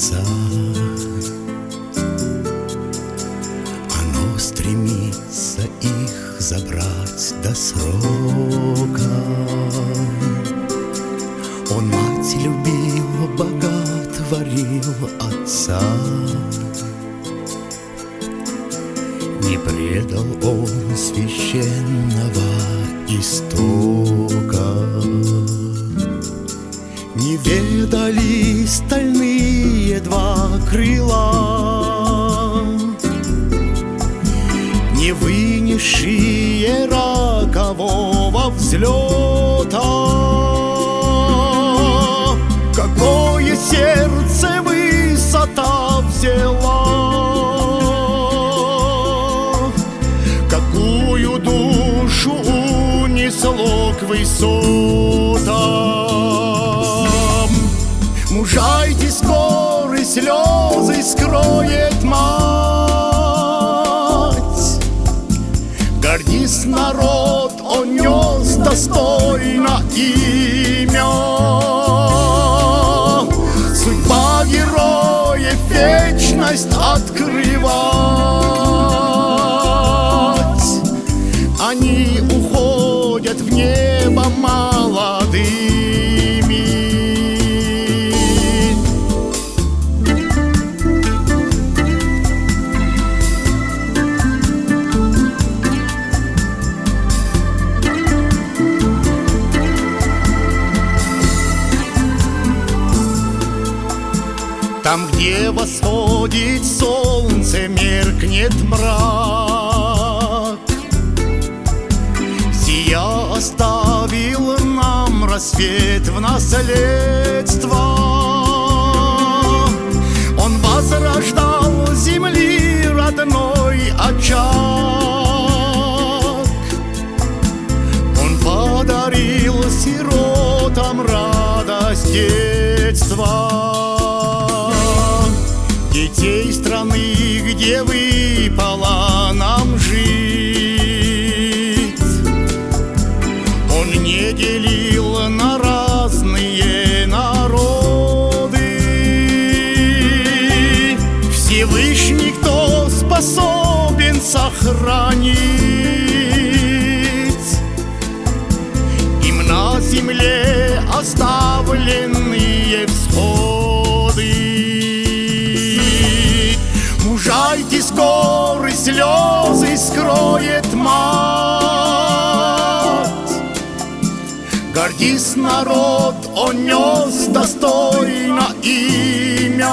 сердца. Оно стремится их забрать до срока. Он мать любил, боготворил отца. Не предал он священного истока. Не ведали стальные два крыла, не вынесшие рокового взлета. Какое сердце высота взяла, какую душу унесло к высотам. Мужайте скоры, слезы скроет мать. Гордись, народ, он нес достойно имя. Судьба героев вечность открывать. Они уходят в небо молодыми. Там, где восходит солнце, меркнет мрак. Сия оставил нам рассвет в наследство. Он возрождал земли родной очаг. Он подарил сиротам радость детства. Детей страны, где выпало нам жить, он не делил на разные народы. Всевышний, кто способен сохранить им на земле оставленные всходы. Мужайте скоры, слезы скроет мать. Гордись, народ, он нес достойно имя.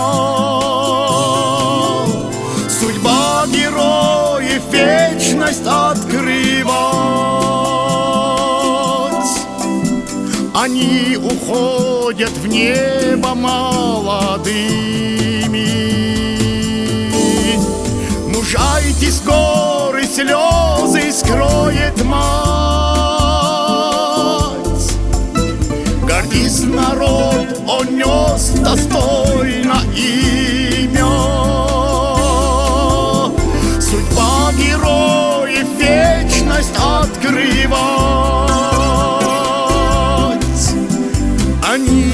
Судьба героев вечность открывать. Они уходят в небо молодыми. Мужайте скоры, слезы скроет мать. Гордись, народ, он нес достойно имя. Судьба героев вечность открывать. Они